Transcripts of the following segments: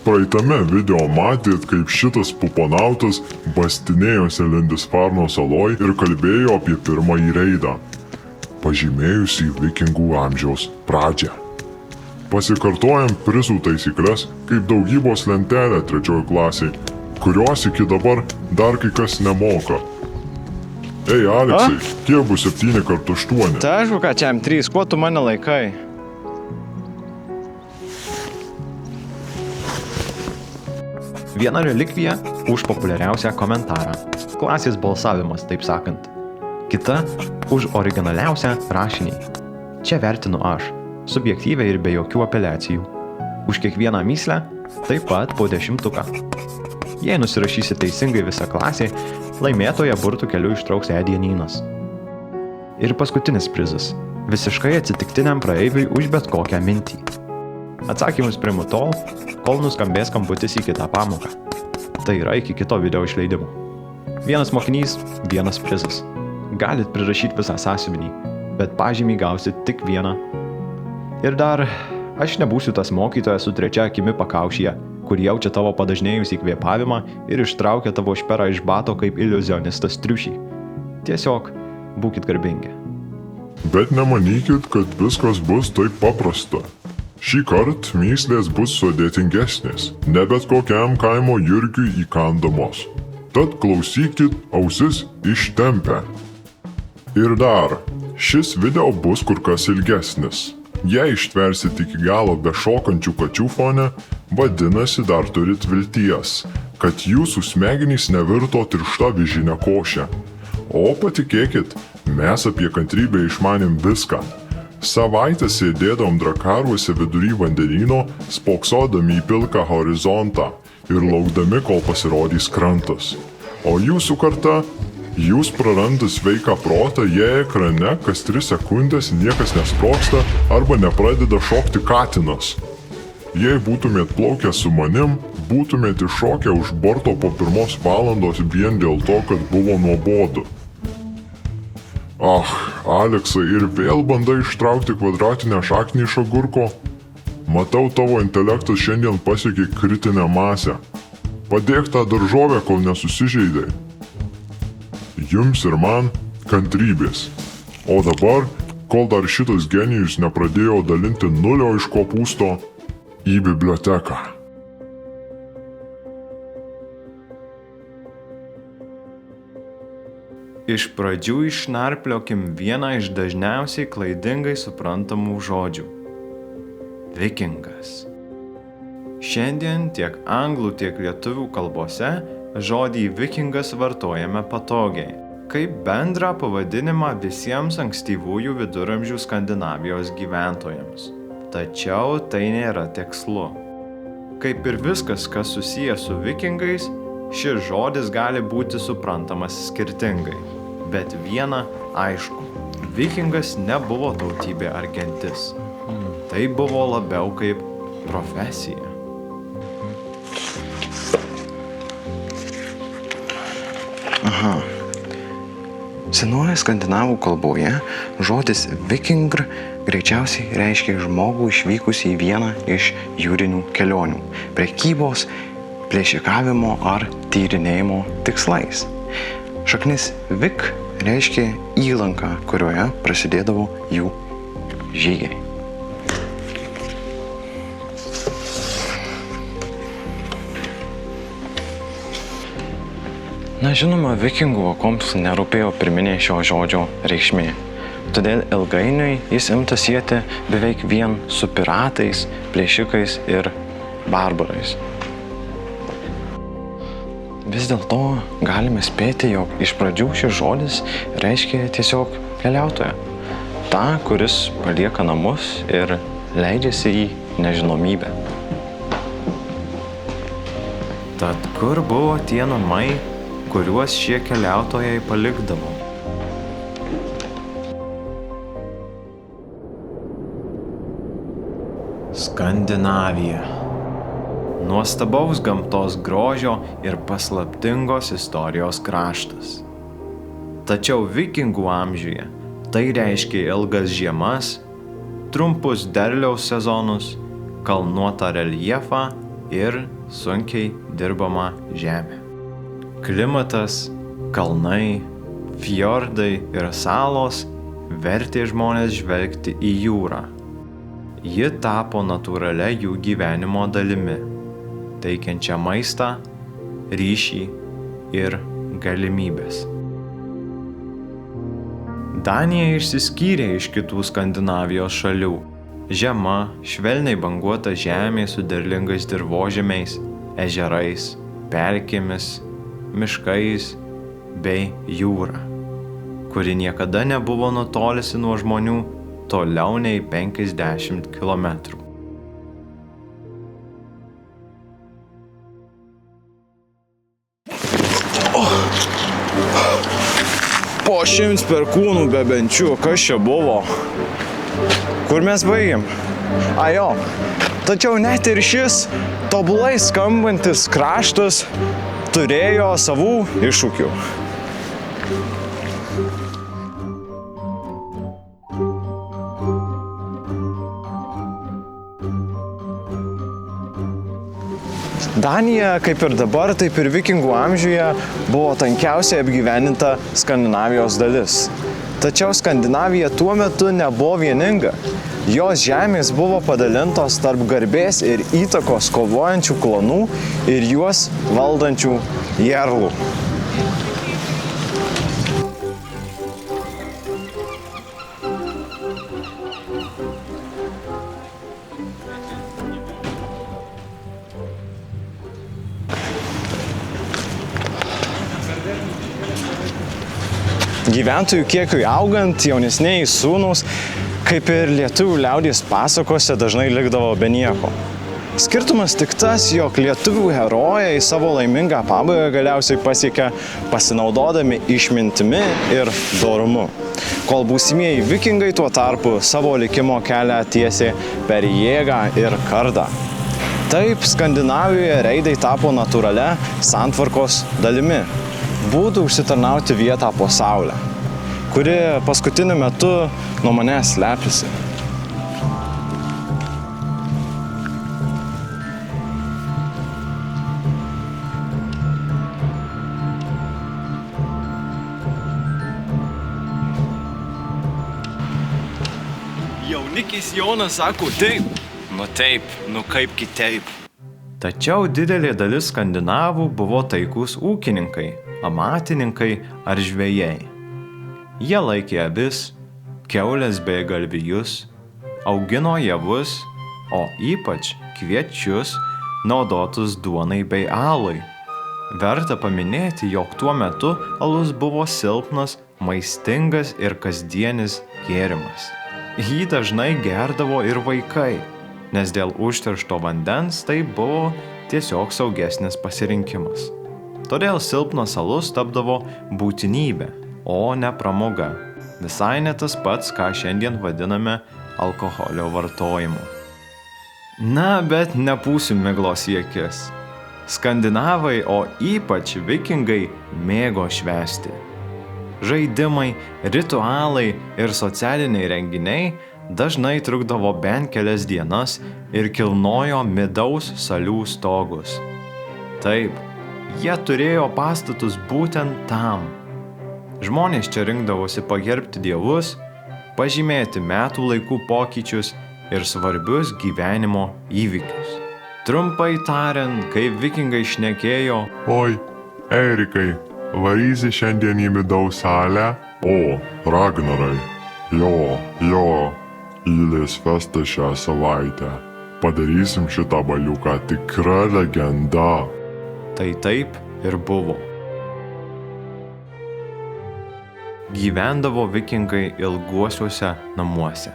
praeitame video matėt, kaip šitas puponautas bastinėjosi Lindisfarno saloj ir kalbėjo apie pirmąjį reidą, pažymėjusį vikingų amžiaus pradžią. Pasikartojam prizų taisyklės kaip daugybos lentelę 3 klasiai, kurios iki dabar dar kai kas nemoka. Ei, Aleksai, kiek bus 7 × 8? Tai aišku, ką čia M3, kuo tu mane laikai? Viena relikvija už populiariausią komentarą. Klasės balsavimas, taip sakant. Kita už originaliausią rašinį. Čia vertinu aš, subjektyviai ir be jokių apeliacijų. Už kiekvieną mįslę taip pat po 10. Jei nusirašysi teisingai visą klasę, laimėtoją burtų keliu ištrauks Edienynas. Ir paskutinis prizas – visiškai atsitiktiniam praeiviui už bet kokią mintį. Atsakymus priimu tol, kol nuskambės skambutis į kitą pamoką. Tai yra iki kito video išleidimo. Vienas mokinys, vienas prizas. Galit prirašyti visą sąsiuvinį, bet pažymį gausit tik vieną. Ir dar, aš nebūsiu tas mokytojas su 3 akimi pakaušyje, kur jaučia tavo padažnėjusį kvėpavimą ir ištraukia tavo šperą iš bato kaip iliuzionistas triušį. Tiesiog būkit garbingi. Bet nemanykit, kad viskas bus taip paprasta. Šį kartą mįslės bus sudėtingesnės, ne bet kokiam kaimo jurgiui įkandamos. Tad klausykit ausis ištempę. Ir dar, šis video bus kur kas ilgesnis. Jei ištversit iki galo be šokančių kačių fone, vadinasi dar turit vilties, kad jūsų smegenys nevirto tiršta vyžinė košė. O patikėkit, mes apie kantrybę išmanėm viską. Savaitę sėdėdom drakaruose vidury vandenyno, spoksodami į pilką horizontą ir laukdami, kol pasirodys krantas. O jūsų karta, jūs prarandat sveiką protą, jei ekrane kas 3 sekundės niekas nesprogsta arba nepradeda šokti katinas. Jei būtumėt plaukę su manim, būtumėt iššokę už borto po 1 valandos vien dėl to, kad buvo nuobodu. Aleksai, ir vėl bandai ištraukti kvadratinę šaknį iš agurko? Matau, tavo intelektas šiandien pasiekė kritinę masę. Padėk tą daržovę, kol nesusižeidai. Jums ir man kantrybės. O dabar, kol dar šitas genijus nepradėjo dalinti nulio iš kopūsto, į biblioteką. Iš pradžių išnarpliokim vieną iš dažniausiai klaidingai suprantamų žodžių. Vikingas. Šiandien tiek anglų, tiek lietuvių kalbose žodį vikingas vartojame patogiai, kaip bendrą pavadinimą visiems ankstyvųjų viduramžių Skandinavijos gyventojams. Tačiau tai nėra tikslu. Kaip ir viskas, kas susijęs su vikingais, šis žodis gali būti suprantamas skirtingai. Bet viena aišku, vikingas nebuvo tautybė ar gentis. Tai buvo labiau kaip profesija. Senoje skandinavų kalboje žodis vikingr greičiausiai reiškia žmogų išvykusį į vieną iš jūrinių kelionių, prekybos, plėšikavimo ar tyrinėjimo tikslais. Šaknis vik reiškia įlanką, kurioje prasidėdavo jų žygiai. Na žinoma, vikingų aukoms nerūpėjo pirminė šio žodžio reikšmė. Todėl ilgainiui jis imtas sieti beveik vien su piratais, plėšikais ir barbarais. Vis dėlto galime spėti, jog iš pradžių šis žodis reiškia tiesiog keliautoją. Ta, kuris palieka namus ir leidžiasi į nežinomybę. Tad kur buvo tie namai, kuriuos šie keliautojai palikdavo? Skandinavija. Nuostabaus gamtos grožio ir paslaptingos istorijos kraštas. Tačiau vikingų amžiuje tai reiškia ilgas žiemas, trumpus derliaus sezonus, kalnuotą reljefą ir sunkiai dirbama žemė. Klimatas, kalnai, fjordai ir salos vertė žmonės žvelgti į jūrą. Ji tapo natūralia jų gyvenimo dalimi, teikiančia maistą, ryšį ir galimybės. Danija išsiskyrė iš kitų Skandinavijos šalių. Žema, švelniai banguota žemė su derlingais dirvožemiais, ežerais, pelkėmis, miškais bei jūra, kuri niekada nebuvo nutolusi nuo žmonių toliau nei 50 kilometrų. Po 100 perkūnų bebenčių, kas čia buvo? Kur mes baigėm? Jo, tačiau net ir šis tobulai skambantis kraštas turėjo savų iššūkių. Danija, kaip ir dabar, taip ir vikingų amžiuje, buvo tankiausiai apgyvendinta Skandinavijos dalis. Tačiau Skandinavija tuo metu nebuvo vieninga. Jos žemės buvo padalintos tarp garbės ir įtakos kovojančių klonų ir juos valdančių jarlų. Gyventojų kiekiui augant, jaunesnieji sūnūs, kaip ir lietuvių liaudies pasakose, dažnai likdavo be nieko. Skirtumas tik tas, jog lietuvių herojai savo laimingą pabaigą galiausiai pasiekia pasinaudodami išmintimi ir dorumu, kol būsimieji vikingai tuo tarpu savo likimo kelią tiesė per jėgą ir kardą. Taip, Skandinavijoje reidai tapo natūralia santvarkos dalimi, būdų užsitarnauti vietą po saulę, kuri paskutiniu metu nuo manęs slepiasi. Jaunikis Jonas sako taip. Nu kaip kitaip. Tačiau didelė dalis skandinavų buvo taikūs ūkininkai, amatininkai ar žvejai. Jie laikė avis, kiaulės bei galvijus, augino javus, o ypač kviečius naudotus duonai bei alui. Verta paminėti, jog tuo metu alus buvo silpnas, maistingas ir kasdienis gėrimas. Jį dažnai gerdavo ir vaikai, nes dėl užteršto vandens tai buvo tiesiog saugesnis pasirinkimas. Todėl silpnas alus tapdavo būtinybė, o ne pramoga. Visai ne tas pats, ką šiandien vadiname alkoholio vartojimu. Na, bet nepūsim miglos į akis. Skandinavai, o ypač vikingai, mėgo švęsti. Žaidimai, ritualai ir socialiniai renginiai dažnai trukdavo bent kelias dienas ir kilnojo midaus salių stogus. Taip, jie turėjo pastatus būtent tam. Žmonės čia rinkdavosi pagerbti dievus, pažymėti metų laikų pokyčius ir svarbius gyvenimo įvykius. Trumpai tariant, kai vikingai šnekėjo: Oi, Erikai, varysi šiandien į midaus salę? O, Ragnarai, jo, Ylės festą šią savaitę. Padarysim šitą baliuką, tikra legenda. Tai taip ir buvo. Gyvendavo vikingai ilguosiuose namuose.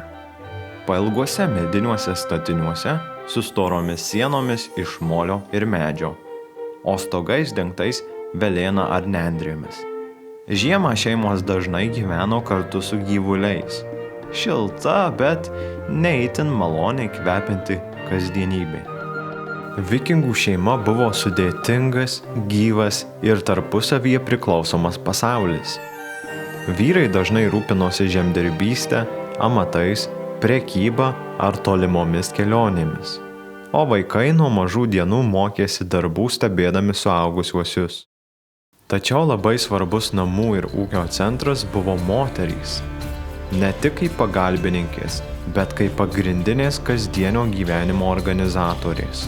Pailguose mediniuose statiniuose su storomis sienomis iš molio ir medžio, o stogais dengtais velėna ar nendrėmis. Žiemą šeimos dažnai gyveno kartu su gyvuliais. Šilta, bet ne itin maloniai kvepinti kasdienybė. Vikingų šeima buvo sudėtingas, gyvas ir tarpusavyje priklausomas pasaulis. Vyrai dažnai rūpinosi žemdirbystę, amatais, prekyba ar tolimomis kelionėmis. o vaikai nuo mažų dienų mokėsi darbų stebėdami suaugusiuosius. Tačiau labai svarbus namų ir ūkio centras buvo moterys. Ne tik kaip pagalbininkės, bet kaip pagrindinės kasdienio gyvenimo organizatorės.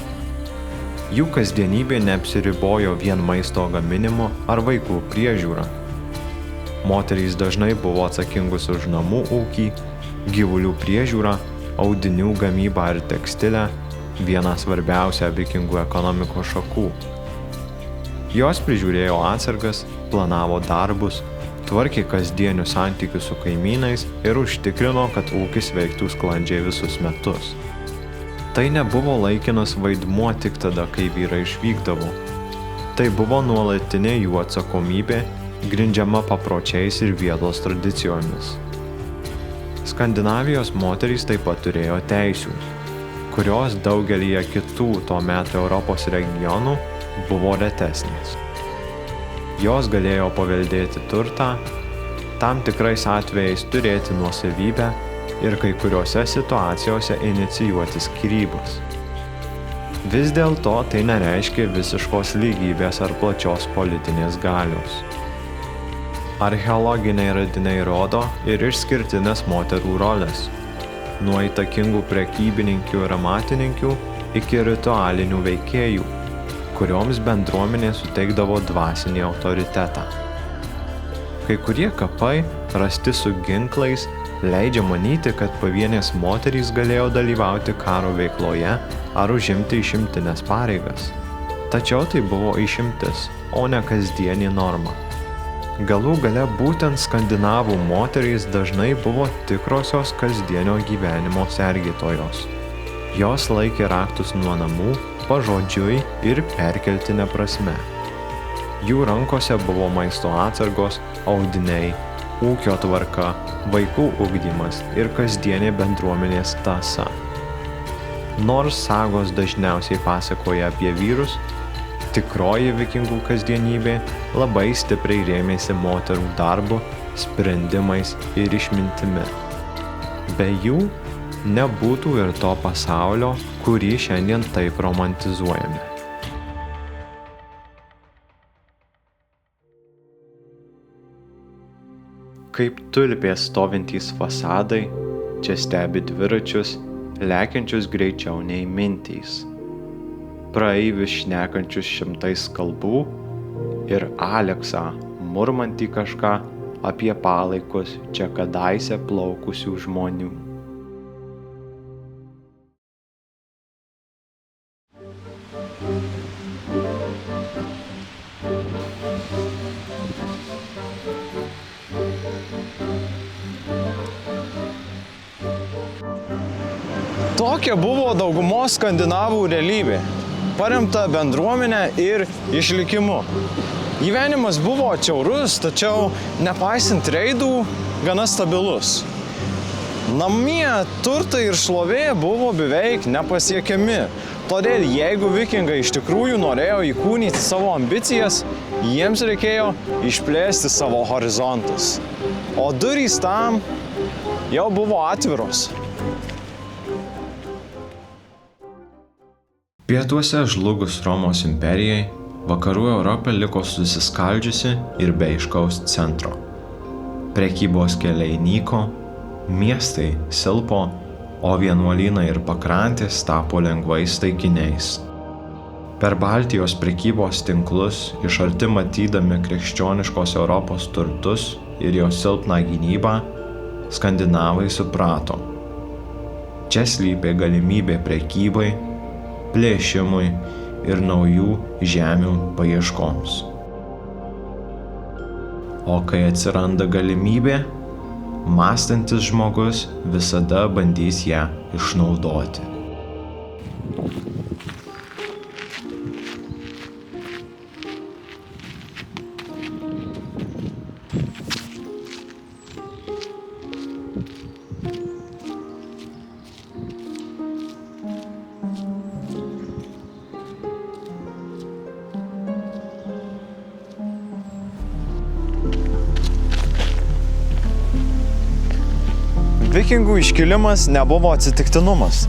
Jų kasdienybė neapsiribojo vien maisto gaminimu ar vaikų priežiūra. Moterys dažnai buvo atsakingus už namų ūkį, gyvulių priežiūrą, audinių gamybą ir tekstilę, vieną svarbiausią vikingų ekonomikos šakų. Jos prižiūrėjo atsargas, planavo darbus, tvarkė kasdienius santykius su kaimynais ir užtikrino, kad ūkis veiktų sklandžiai visus metus. Tai nebuvo laikinas vaidmuo tik tada, kai vyrai išvykdavo. Tai buvo nuolatinė jų atsakomybė, grindžiama papročiais ir vietos tradicijomis. Skandinavijos moterys taip pat turėjo teisių, kurios daugelyje kitų to meto Europos regionų buvo retesnės. Jos galėjo paveldėti turtą, tam tikrais atvejais turėti nuosavybę ir kai kuriuose situacijose inicijuoti skyrybas. Vis dėlto tai nereiškia visiškos lygybės ar plačios politinės galios. Archeologiniai radiniai rodo ir išskirtinės moterų rolės, nuo įtakingų prekybininkių ir amatininkių iki ritualinių veikėjų, kurioms bendruomenė suteikdavo dvasinį autoritetą. Kai kurie kapai, rasti su ginklais, leidžia manyti, kad pavienės moterys galėjo dalyvauti karo veikloje ar užimti išimtines pareigas. Tačiau tai buvo išimtis, o ne kasdienė norma. Galų gale būtent skandinavų moterys dažnai buvo tikrosios kasdienio gyvenimo sergėtojos. Jos laikė raktus nuo namų, pažodžiui ir perkeltine prasme. Jų rankose buvo maisto atsargos, audiniai, ūkio tvarka, vaikų ugdymas ir kasdienė bendruomenės tąsa. Nors sagos dažniausiai pasakoja apie vyrus, tikroji vikingų kasdienybė labai stipriai rėmėsi moterų darbu, sprendimais ir išmintimi. Be jų nebūtų ir to pasaulio, kurį šiandien taip romantizuojame. Kaip tulpės stovintys fasadai, čia stebi dviračius, lekiančius greičiau nei mintys. Praeivius šnekančius šimtais kalbų ir Aleksą murmantį kažką apie palaikus čia kadaise plaukusių žmonių. Tokia buvo daugumos skandinavų realybė, paremta bendruomenė ir išlikimu. Gyvenimas buvo atšiaurus, tačiau nepaisant reidų, gana stabilus. Namie turtai ir šlovė buvo beveik nepasiekiami, todėl jeigu vikingai iš tikrųjų norėjo įkūnyti savo ambicijas, jiems reikėjo išplėsti savo horizontus. O durys tam jau buvo atviros. Pietuose žlugus Romos imperijai, vakarų Europa liko susiskaldžiusi ir be aiškaus centro. Prekybos keliai nyko, miestai silpo, o vienuolynai ir pakrantės tapo lengvais taikiniais. Per Baltijos prekybos tinklus, iš arti matydami krikščioniškos Europos turtus ir jos silpną gynybą, skandinavai suprato. Čia slypė galimybė prekybai, plėšimui ir naujų žemių paieškoms. O kai atsiranda galimybė, mąstantis žmogus visada bandys ją išnaudoti. Vikingų iškilimas nebuvo atsitiktinumas.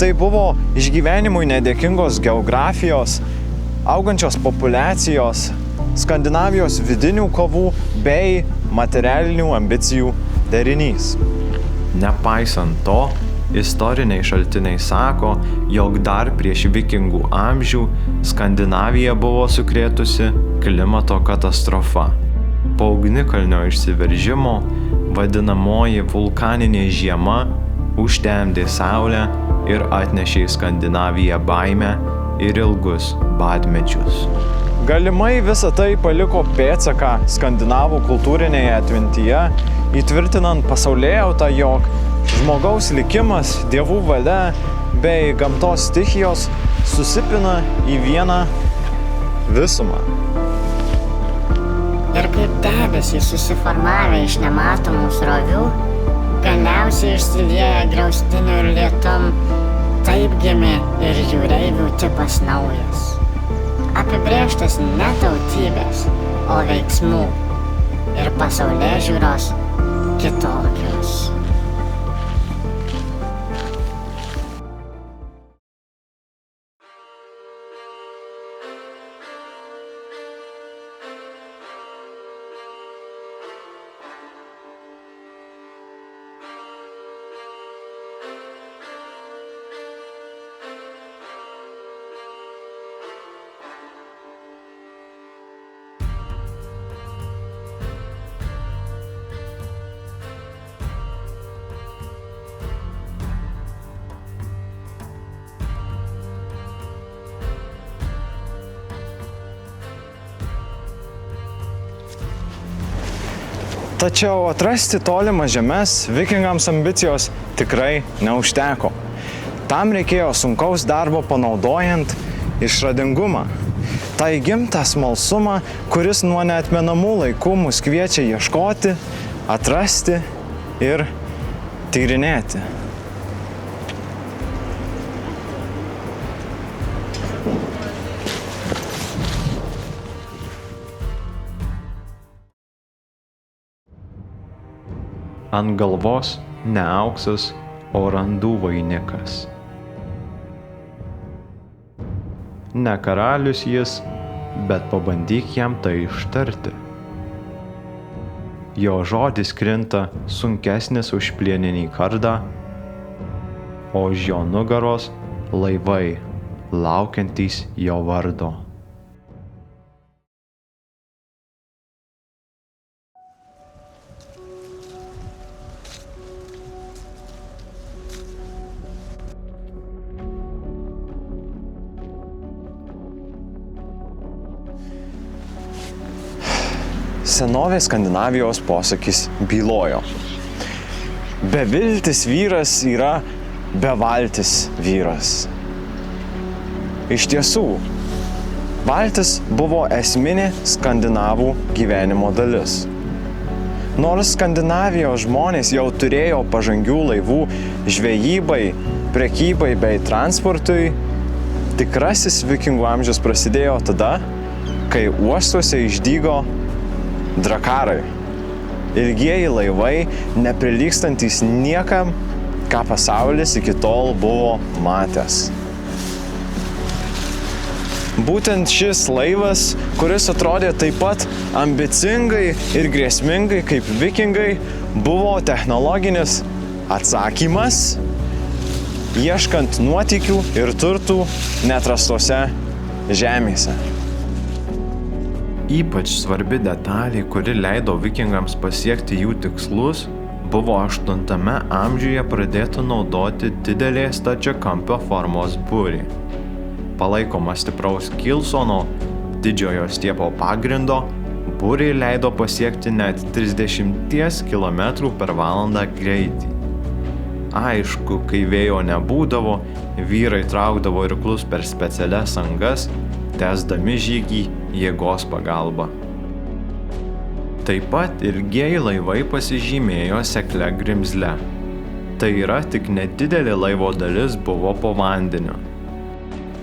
Tai buvo išgyvenimui nedėkingos geografijos, augančios populiacijos, Skandinavijos vidinių kovų bei materialinių ambicijų derinys. Nepaisant to, istoriniai šaltiniai sako, jog dar prieš vikingų amžių Skandinaviją buvo sukrėtusi klimato katastrofa. Po ugnikalnio išsiveržimo vadinamoji vulkaninė žiema užtemdė saulę ir atnešė į Skandinaviją baimę ir ilgus badmečius. Galimai visa tai paliko pėdsaką skandinavų kultūrinėje atmintyje, įtvirtinant pasaulėjautą, jog žmogaus likimas, dievų valia bei gamtos stichijos susipina į vieną visumą. Ir kaip debesys susiformavę iš nematomų srovių, galiausiai išsilieja griaustiniu ir lietum, taip gimė ir jūreivių tipas naujas. Apibrėžtas ne tautybės, o veiksmų ir pasaulėžiūros kitokios. Tačiau atrasti tolimas žemes vikingams ambicijos tikrai neužteko. Tam reikėjo sunkaus darbo panaudojant išradingumą. Tai įgimtą smalsumą, kuris nuo neatmenamų laikų mus kviečia ieškoti, atrasti ir tyrinėti. Ant galvos ne auksas, o randų vainikas. Ne karalius jis, bet pabandyk jam tai ištarti. Jo žodis krinta sunkesnis už plieninį kardą, o už jo nugaros laivai, laukiantys jo vardo. Senovės Skandinavijos posakis bylojo. Beviltis vyras yra bevaltis vyras. Iš tiesų, valtis buvo esminė skandinavų gyvenimo dalis. Nors Skandinavijos žmonės jau turėjo pažangių laivų žvejybai, prekybai bei transportui, tikrasis vikingų amžius prasidėjo tada, kai uostuose išdygo drakarai. Ilgieji laivai, neprilygstantys niekam, ką pasaulis iki tol buvo matęs. Būtent šis laivas, kuris atrodė taip pat ambicingai ir grėsmingai kaip vikingai, buvo technologinis atsakymas, ieškant nuotykių ir turtų neatrastose žemėse. Ypač svarbi detalė, kuri leido vikingams pasiekti jų tikslus, buvo 8 amžiuje pradėta naudoti didelė stačiakampio formos burė. Palaikoma stipraus Kilsono, didžiojo stiepo pagrindo, burė leido pasiekti net 30 km/h greitį. Aišku, kai vėjo nebūdavo, vyrai traukdavo irklus per specialias angas, tęsdami žygį jėgos pagalba. Taip pat ilgieji laivai pasižymėjo seklia grimzle. Tai yra, tik nedidelė laivo dalis buvo po vandeniu.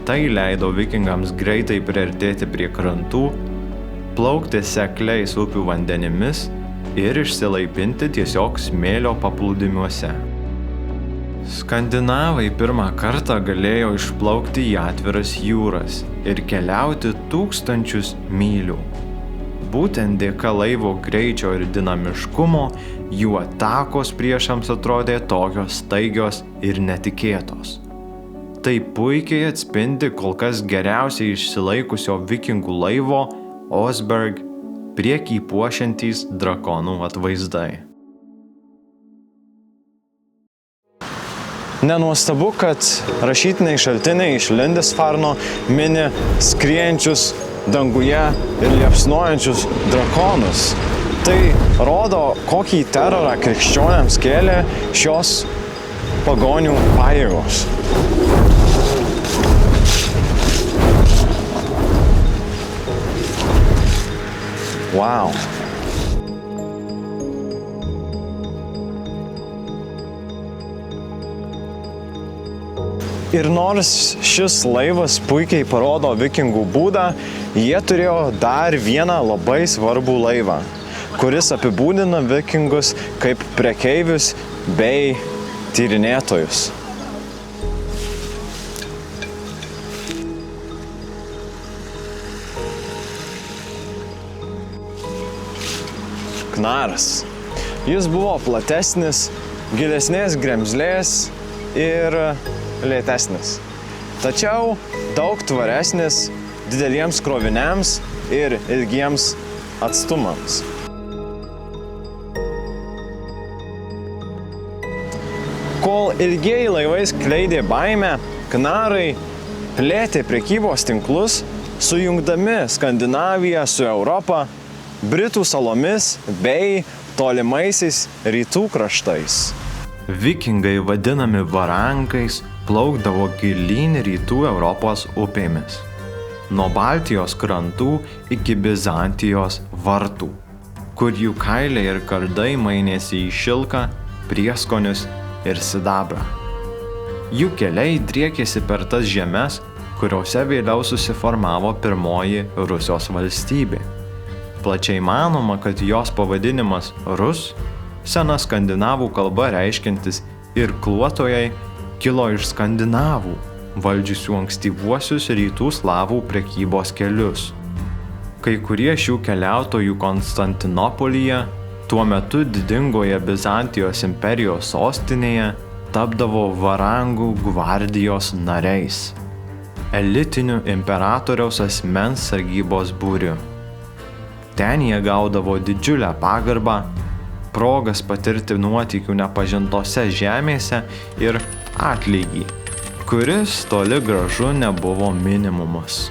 Tai leido vikingams greitai priartėti prie krantų, plaukti sekliais upių vandenimis ir išsilaipinti tiesiog smėlio paplūdimiuose. Skandinavai pirmą kartą galėjo išplaukti į atviras jūras ir keliauti 1000 mylių. Būtent dėka laivo greičio ir dinamiškumo jų atakos priešams atrodė tokios staigios ir netikėtos. Tai puikiai atspindi kol kas geriausiai išsilaikusio vikingų laivo Oseberg priekį puošiantys drakonų atvaizdai. Nenuostabu, kad rašytiniai šaltiniai iš Lindisfarno mini skriejančius danguje ir liepsnojančius drakonus. Tai rodo, kokį terorą krikščioniams kėlė šios pagonių pajėgos. Wow. Ir nors šis laivas puikiai parodo vikingų būdą, jie turėjo dar vieną labai svarbų laivą, kuris apibūdina vikingus kaip prekeivius bei tyrinėtojus. Knaras. Jis buvo platesnis, gilesnės gremzlės ir lėtesnis. Tačiau daug tvaresnis dideliems kroviniams ir ilgiems atstumams. Kol ilgieji laivai skleidė baimę, knarai plėtė prekybos tinklus, sujungdami Skandinaviją su Europa, Britų salomis bei tolimaisiais rytų kraštais. Vikingai vadinami varankais plaukdavo gilyn rytų Europos upėmis, nuo Baltijos krantų iki Bizantijos vartų, kur jų kailiai ir kardai mainėsi į šilką, prieskonius ir sidabrą. Jų keliai driekėsi per tas žemes, kuriuose vėliau susiformavo pirmoji Rusijos valstybė. Plačiai manoma, kad jos pavadinimas Rus, sena skandinavų kalba reiškiantis irkluotojai, kilo iš skandinavų, valdžiusių ankstyvuosius rytų slavų prekybos kelius. Kai kurie šių keliautojų Konstantinopolyje, tuo metu didingoje Bizantijos imperijos sostinėje, tapdavo varangų gvardijos nariais, elitiniu imperatoriaus asmens sargybos būriu. Ten jie gaudavo didžiulę pagarbą, progas patirti nuotykių nepažintose žemėse ir atlygį, kuris toli gražu nebuvo minimumas.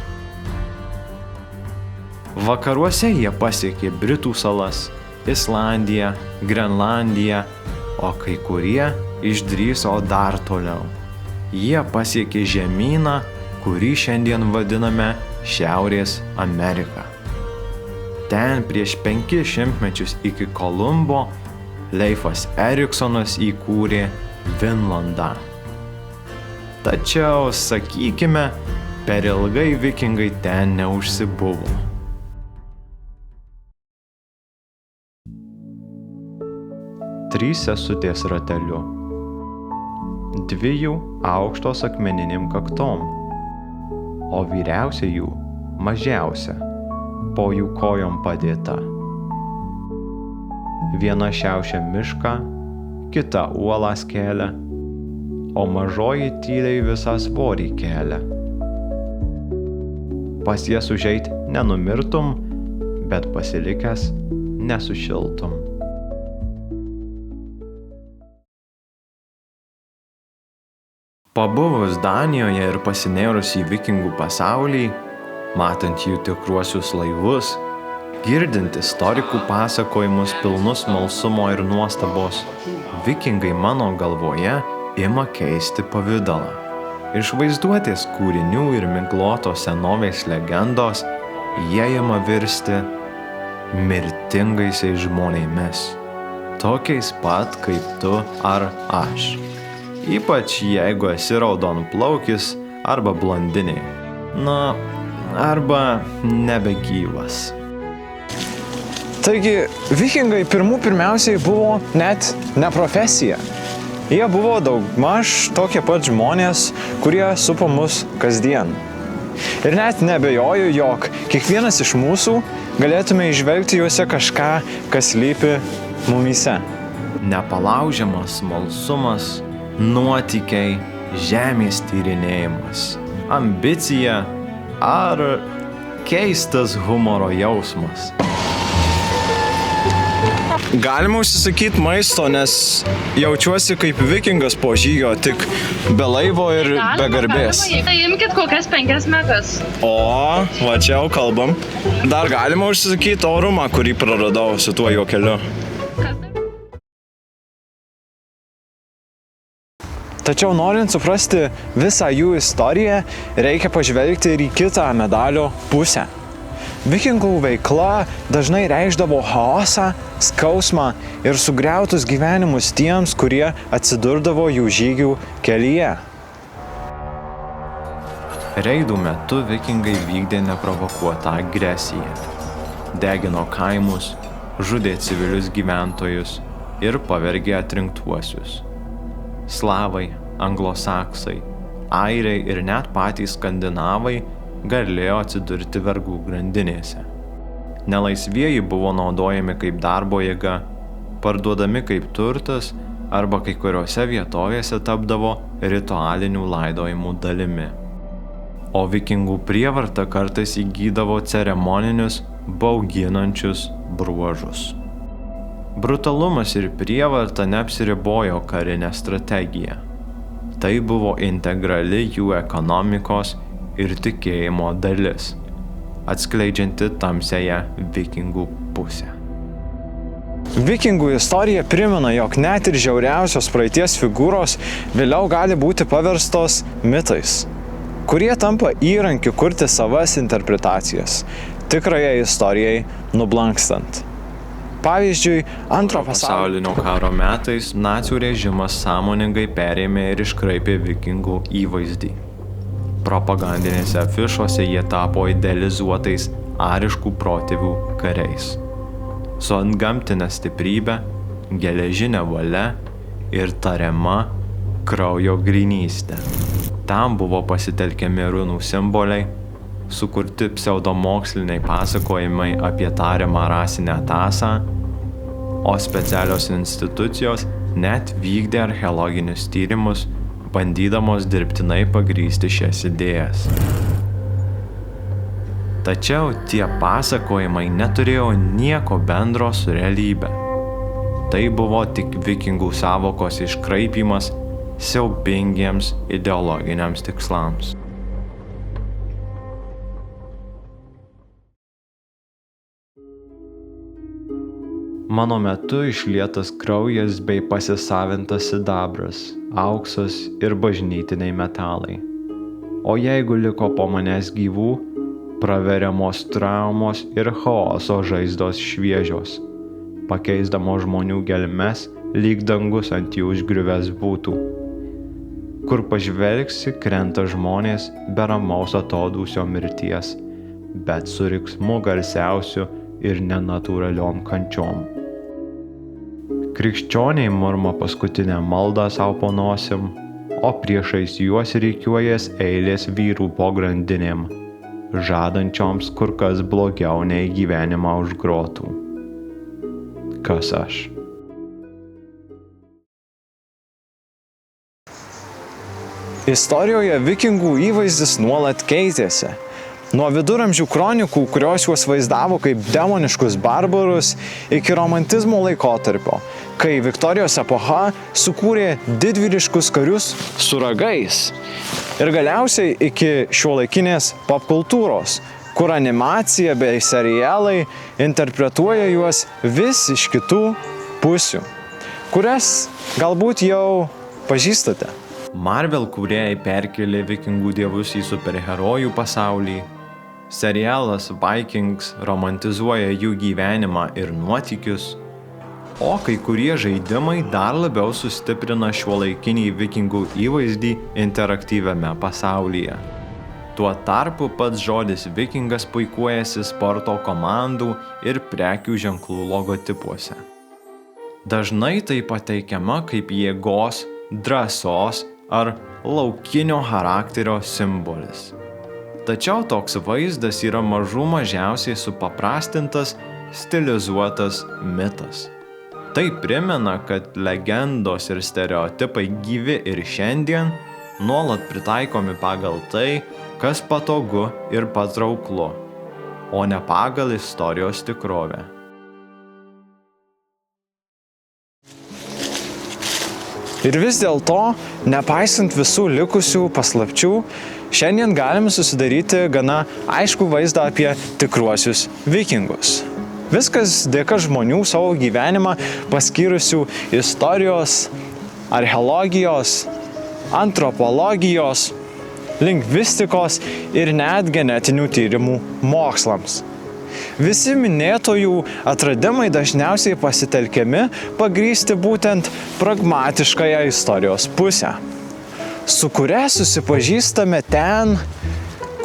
Vakaruose jie pasiekė Britų salas, Islandiją, Grenlandiją, o kai kurie išdrįso dar toliau. Jie pasiekė žemyną, kurį šiandien vadiname Šiaurės Amerika. Ten prieš 500 mečius iki Kolumbo Leifas Eriksonas įkūrė Vinlandą. Tačiau, sakykime, per ilgai vikingai ten neužsibuvo. Trys sesutės rateliu. 2 jų aukštos akmeninėm kaktom, o vyriausia jų mažiausia, po jų kojom padėta. Viena šiaušia mišką, kita uolą skelia, o mažoji tyliai visą svorį kelia. Pas jas užeit nenumirtum, bet pasilikęs nesušiltum. Pabuvus Danijoje ir pasinėrus į vikingų pasaulį, matant jų tikruosius laivus, girdint istorikų pasakojimus pilnus smalsumo ir nuostabos, vikingai mano galvoje ima keisti pavidalą. Iš vaizduotės kūrinių ir miglotos senovės legendos jie ima virsti mirtingaisiais žmonėmis, tokiais pat kaip tu ar aš. Ypač jeigu esi raudonplaukis arba blondinė. Na, arba nebegyvas. Taigi, vikingai pirmiausiai buvo net ne profesija. Jie buvo daugmaž tokie pat žmonės, kurie supo mus kasdien. Ir net nebejoju, jog kiekvienas iš mūsų galėtume įžvelgti juose kažką, kas slypi mumyse. Nepalaužiamas smalsumas, nuotykiai, žemės tyrinėjimas, ambicija ar keistas humoro jausmas. Galima užsisakyti maisto, nes jaučiuosi kaip vikingas po žygio, tik be laivo ir be garbės. Tai imkit kokias 5 megas. O, va čia jau kalbam. Dar galima užsisakyti orumą, kurį praradau su tuo juokeliu. Tačiau norint suprasti visą jų istoriją, reikia pažvelgti ir į kitą medalio pusę. Vikingų veikla dažnai reikšdavo chaosą, skausmą ir sugriautus gyvenimus tiems, kurie atsidurdavo jų žygių kelyje. Reidų metu vikingai vykdė neprovokuotą agresiją. Degino kaimus, žudė civilius gyventojus ir pavergė atrinktuosius. Slavai, anglosaksai, airiai ir net patys skandinavai galėjo atsidurti vergų grandinėse. Nelaisvieji buvo naudojami kaip darbo jėga, parduodami kaip turtas arba kai kuriuose vietovėse tapdavo ritualinių laidojimų dalimi. O vikingų prievarta kartais įgydavo ceremoninius, bauginančius bruožus. Brutalumas ir prievarta neapsiribojo karinę strategiją. Tai buvo integrali jų ekonomikos ir tikėjimo dalis, atskleidžianti tamsiąją vikingų pusę. Vikingų istorija primena, jog net ir žiauriausios praeities figūros vėliau gali būti paverstos mitais, kurie tampa įrankiu kurti savas interpretacijas, tikrajai istorijai nublankstant. Pavyzdžiui, Antro pasaulinio karo metais nacių režimas sąmoningai perėmė ir iškraipė vikingų įvaizdį. Propagandinėse afišuose jie tapo idealizuotais ariškų protėvių kariais. Su antgamtine stiprybe, geležinė valia ir tariama kraujo grynystė. Tam buvo pasitelkiami runų simboliai, sukurti pseudomoksliniai pasakojimai apie tariamą rasinę tąsą, o specialios institucijos net vykdė archeologinius tyrimus, bandydamos dirbtinai pagrįsti šias idėjas. Tačiau tie pasakojimai neturėjo nieko bendro su realybe. Tai buvo tik vikingų sąvokos iškraipymas siaubingiems ideologiniams tikslams. Mano metu išlietas kraujas bei pasisavintas sidabras, auksas ir bažnytiniai metalai. O jeigu liko po manęs gyvų, praveriamos traumos ir chaoso žaizdos šviežios, pakeisdamos žmonių gelmes, lyg dangus ant jų užgriuvęs būtų. Kur pažvelgsi, krenta žmonės be ramaus atodūsio mirties, bet su riksmu garsiausiu ir nenatūraliom kančiom. Krikščioniai murma paskutinę maldą sau po nosim, o priešais juos rikiuojas eilės vyrų po grandinėm, žadančioms kur kas blogiau nei gyvenimą už grotų. Kas aš? Istorijoje vikingų įvaizdis nuolat keitėsi. Nuo viduramžių kronikų, kurios juos vaizdavo kaip demoniškus barbarus, iki romantizmo laikotarpio, kai Viktorijos epocha sukūrė didvyriškus karius su ragais. Ir galiausiai iki šiuolaikinės popkultūros, kur animacija bei serialai interpretuoja juos vis iš kitų pusių, kurias galbūt jau pažįstate. Marvel kūrėjai perkėlė vikingų dievus į superherojų pasaulį. Serialas Vikings romantizuoja jų gyvenimą ir nuotykius, o kai kurie žaidimai dar labiau sustiprina šiuolaikinį vikingų įvaizdį interaktyviame pasaulyje. Tuo tarpu pats žodis vikingas puikuojasi sporto komandų ir prekių ženklų logotipuose. Dažnai tai pateikiama kaip jėgos, drąsos ar laukinio charakterio simbolis. Tačiau toks vaizdas yra mažų mažiausiai supaprastintas, stilizuotas mitas. Tai primena, kad legendos ir stereotipai gyvi ir šiandien, nuolat pritaikomi pagal tai, kas patogu ir patrauklu, o ne pagal istorijos tikrovę. Ir vis dėlto, nepaisant visų likusių paslapčių, šiandien galime susidaryti gana aiškų vaizdą apie tikruosius vikingus. Viskas dėka žmonių savo gyvenimą paskyrusių istorijos, archeologijos, antropologijos, lingvistikos ir net genetinių tyrimų mokslams. Visi minėtojų atradimai dažniausiai pasitelkiami pagrįsti būtent pragmatiškąją istorijos pusę, su kuria susipažįstame ten,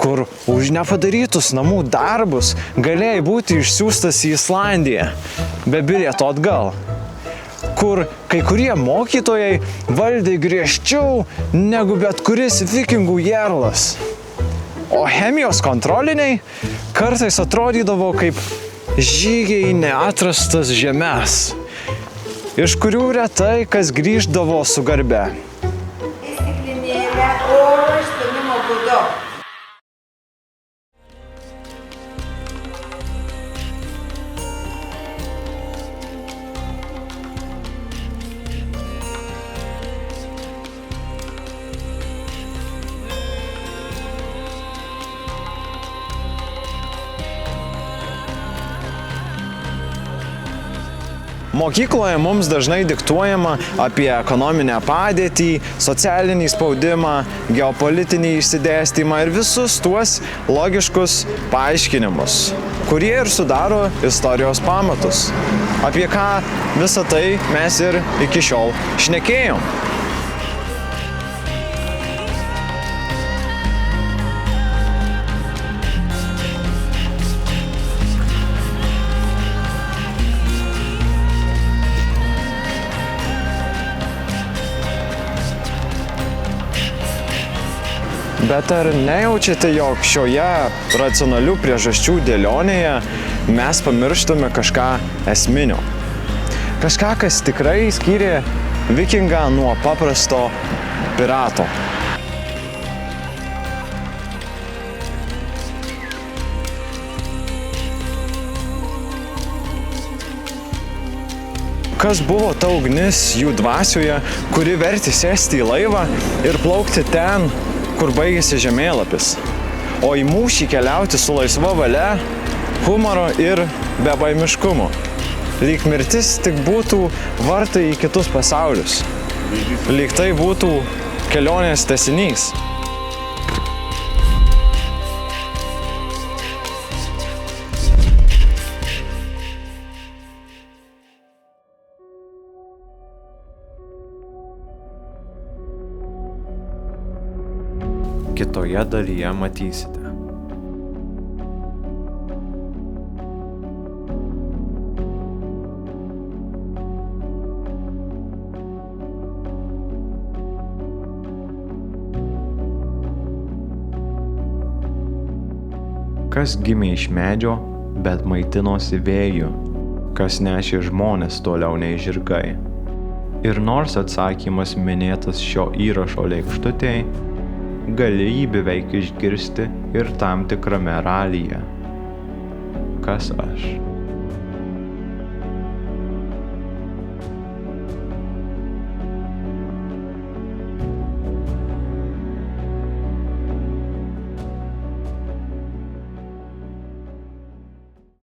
kur už nepadarytus namų darbus galėjai būti išsiųstas į Islandiją, be bilieto atgal, kur kai kurie mokytojai valdė griežčiau negu bet kuris vikingų jarlas. O chemijos kontroliniai kartais atrodydavo kaip žygiai į neatrastas žemes, iš kurių retai kas grįždavo su garbe. Stiklinėlę oro išstūmimo būdu. Mokykloje mums dažnai diktuojama apie ekonominę padėtį, socialinį spaudimą, geopolitinį išsidėstymą ir visus tuos logiškus paaiškinimus, kurie ir sudaro istorijos pamatus. Apie ką visą tai mes ir iki šiol šnekėjom. Bet ar nejaučiate, jog šioje racionalių priežasčių dėlionėje mes pamirštame kažką esminio? Kažką, kas tikrai skyrė vikingą nuo paprasto pirato. Kas buvo ta ugnis jų dvasioje, kuri vertė sėsti į laivą ir plaukti ten, kur baigėsi žemėlapis, o į mūšį keliauti su laisva valia, humoro ir bebaimiškumu. Lyg mirtis tik būtų vartai į kitus pasaulius. Lyg tai būtų kelionės tęsinys. Kitoje dalyje matysite. Kas gimė iš medžio, bet maitinosi vėju, kas nešė žmonės toliau nei žirgai. Ir nors atsakymas minėtas šio įrašo lėkštutėje, gali jį beveik išgirsti ir tam tikrame ralyje. Kas aš?